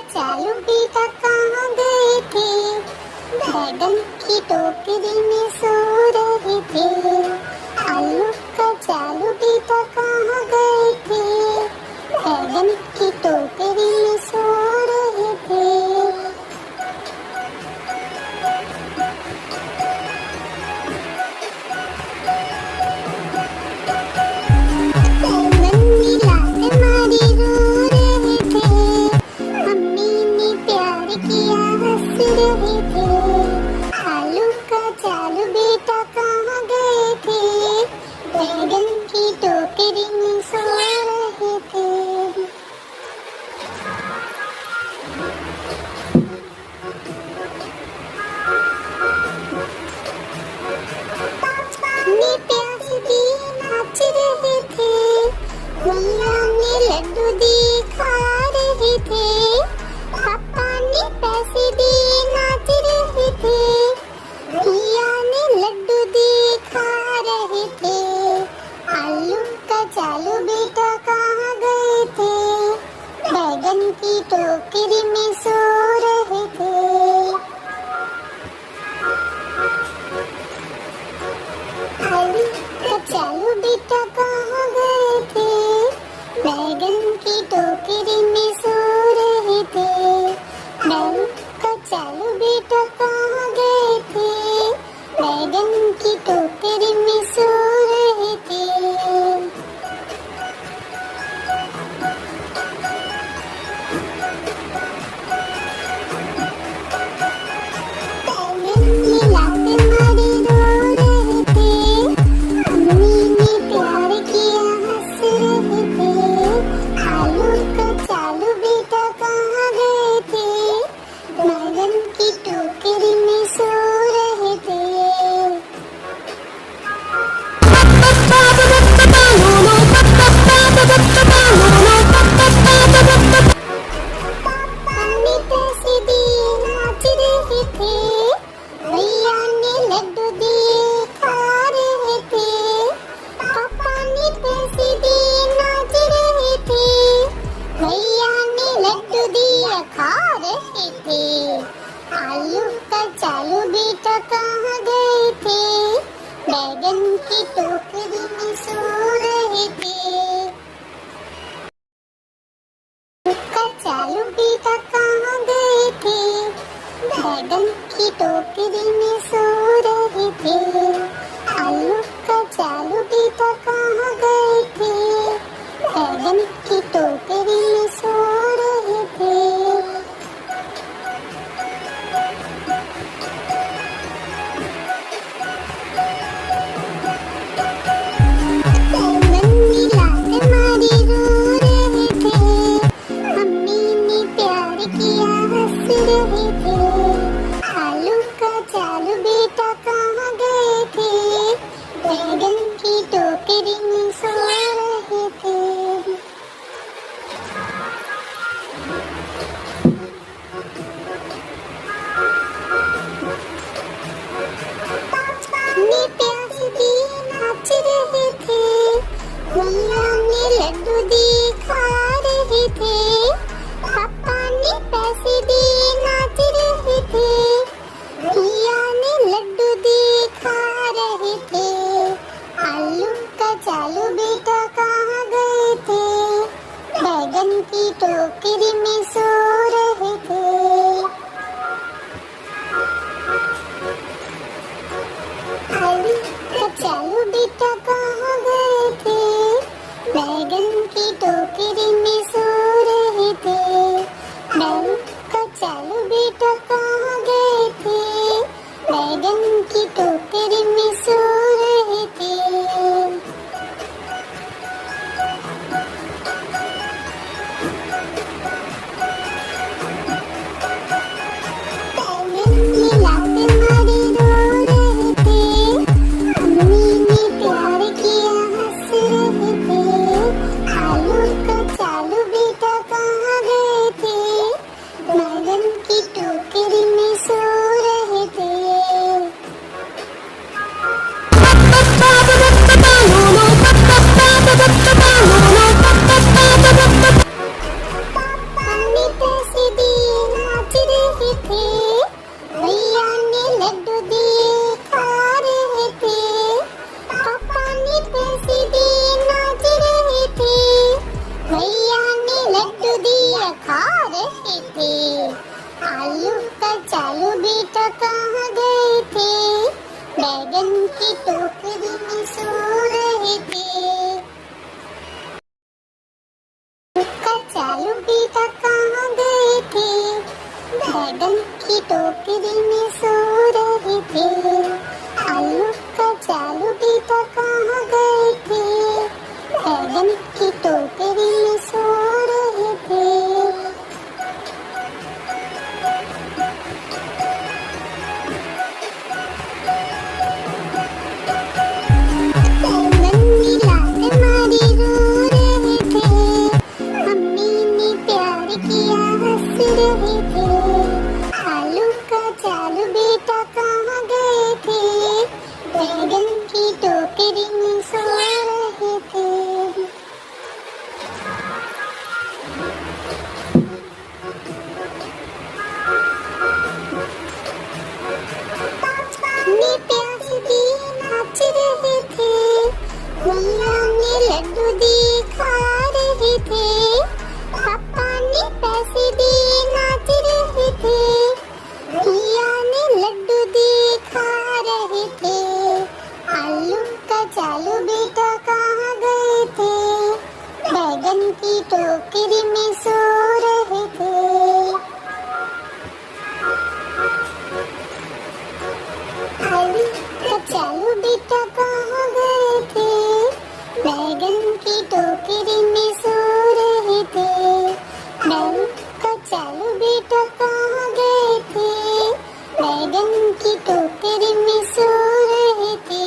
चालू बेटा कहाँ गए थे? बैगन की टोकरी में सो रहे थे। आलू का चालू बेटा कहाँ गए थे? बैगन की टोकरी में सो रहे थे। बैगन ने लात मारी रो रहे थे। मम्मी ने प्यार किया हंस रहे थे। आलू का चालू बेटा कहाँ गए थे? बैगन की टोकरी में सो रहे थे। ने प्यास दी नाच रहे थे। भैया ने लड्डू दी खा रहे थे। पापा ने पैसे दिए नाच रहे थे। भैया ने लड्डू दिए खा रहे थे। आलू का चालू बेटा कहाँ गए थे? बैगन की टोकरी में सो रहे थे। आलू का चालू बेटा कहाँ गए थे? बैगन की टोकरी में सो रहे थे। आलू का चालू बेटा कहाँ गए थे? बैगन की टोकरी में सो रहे थे। बैगन ने लात मारी रो रहे थे। मम्मी ने प्यार किया हंस रहे थे। आलू का चालू बेटा कहाँ गए थे? बैगन की टोकरी में सो रहे थे। पापा ने पैसे दिए नाच रहे थे। भैया ने लड्डू दिए खा रहे थे। पापा ने पैसे दिए नाच रहे थे। भैया ने लड्डू दिए खा रहे थे। आलू का चालू बेटा कहाँ गए थे? बैगन की टोकरी में सो रहे थे। का चालू बेटा कहाँ गए थे? बैगन की टोकरी में सो रहे थे। आलू का चालू बेटा कहाँ गए थे? बैगन की टोकरी में सो रहे थे। बैगन ने लात मारी रो रहे थे। मम्मी ने प्यार किया हंस रहे थे। आलू का चालू बेटा कहाँ गए थे? बैगन की टोकरी में सो रहे थे। खा रहे थे। आलू कचालू बेटा कहाँ गए थे? बैगन की टोकरी में सो रहे थे। कचालू बेटा कहाँ गए थे? बैगन की टोकरी में सो रहे थे। आलू कचालू बेटा कहाँ गए थे? बैगन की टोकरी में सो रहे थे। बैगन मिलाते मारी रो रहे थे। मम्मी ने प्यार किया हंस रहे थे। आलू कचालू बेटा कहाँ गए थे? बैगन की टोकरी में सो रहे थे। ने प्यास दिए नाच रहे थे। भैया ने लड्डू दिए खा रहे थे। पापा ने पैसे दिए नाच रहे थे। भैया ने लड्डू दिए खा रहे थे। आलू कचालू बेटा कहाँ गए थे? बैगन की टोकरी में सो रहे थे। आलू कचालू बेटा कहाँ गए थे? बैगन की टोकरी में सो रहे थे। आलू कचालू बेटा कहाँ गए थे? बैगन की टोकरी में सो रहे थे।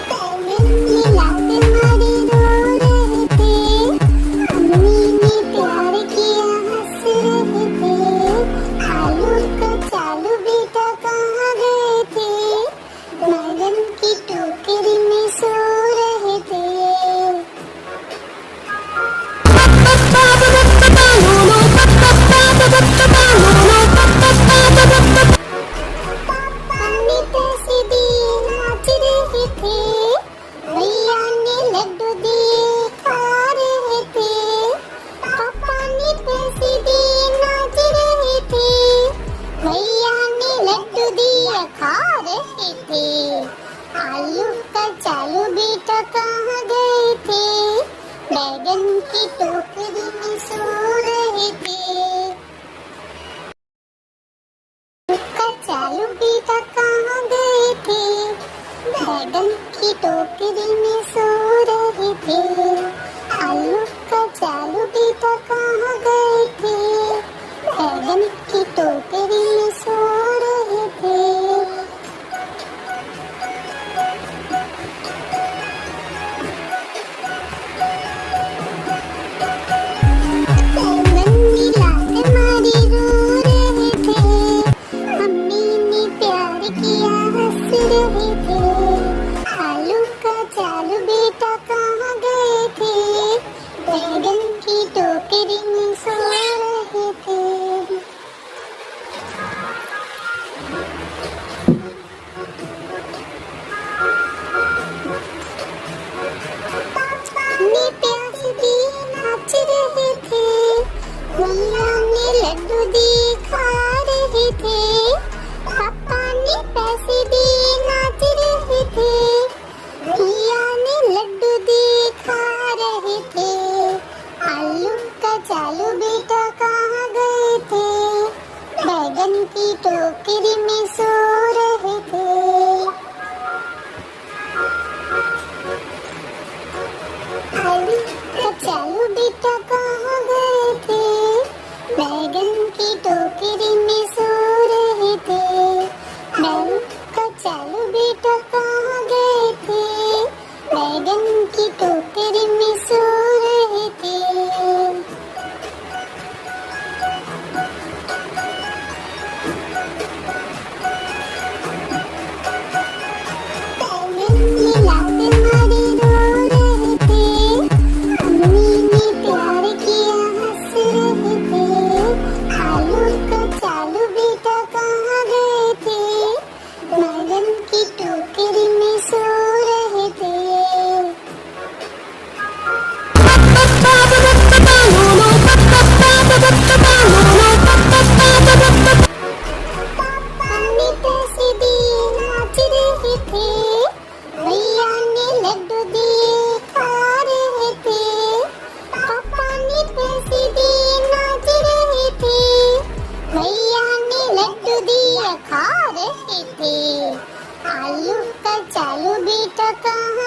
बैगन मिलाते मारे रो रहे थे। मम्मी ने प्यार किया हंस रहे थे। आलू कचालू बेटा कहाँ गए थे? बैगन की टोकरी में सो रहे थे। पापा ने पैसे दिए नाच रहे थे। भैया ने लड्डू दिए खा रहे थे। पापा ने पैसे दिए नाच रहे थे। भैया ने लड्डू दिए खा रहे थे। आलू कचालू बेटा कहाँ गए थे? बैगन की टोकरी में सो रहे थे। कचालू बेटा कहाँ गए थे? बैगन की टोकरी में सो रहे थे। आलू कचालू बेटा कहाँ गए थे? बैगन की टोकरी में सो रहे थे। बैगन मिलाते मारी रो रहे थे। मम्मी ने प्यार किया हंस रहे थे। आलू कचालू बेटा कहाँ गए थे? बैगन की टोकरी में सो रहे थे। ने प्यास दिए नाच रहे थे। भैया ने लड्डू दिए खा रहे थे। पापा ने पैसे दिए नाच रहे थे। भैया ने लड्डू दिए खा रहे थे। आलू कचालू बेटा कहाँ गए थे? बैगन की टोकरी में सो रहे थे। आलू कचालू बेटा कहाँ गए थे? बैगन की टोकरी में सो रहे थे। आलू कचालू बेटा कहाँ गए थे? बैगन की टोकरी में सो रहे थे। बैगन मिलाते मारे रो रहे थे। मम्मी ने प्यार किया हंस रहे थे। आलू कचालू बेटा कहाँ गए थे? बैगन की कहाँ